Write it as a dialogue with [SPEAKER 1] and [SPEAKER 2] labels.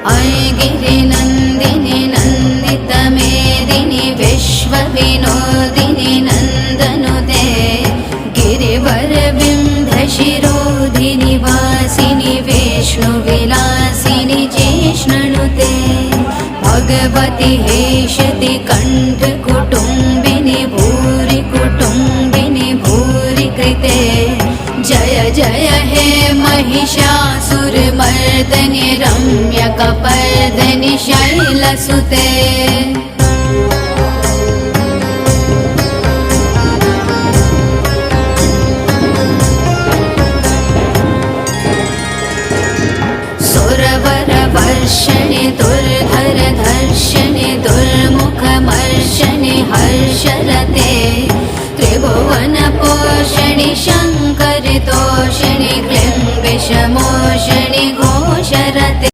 [SPEAKER 1] ऐगिरिनन्दिनि नन्दितमेदिनि विश्वविनोदिनि नन्दनुते गिरिवरविन्ध्यशिरोधिनि वासिनि विष्णुविलासिनि जिष्णुनुते भगवति हेशति कण्ठकुटुम्बिनि भूरि कुटुम्बिनि भूरि कृते जय जय हे महिषासुरमर्दनि रम्यकपर्दनि शैलसुते सुरवरवर्षणि दुर्धरधर्षणि दुर्मुखमर्षणि हर्षरते त्रिभुवनपोषणि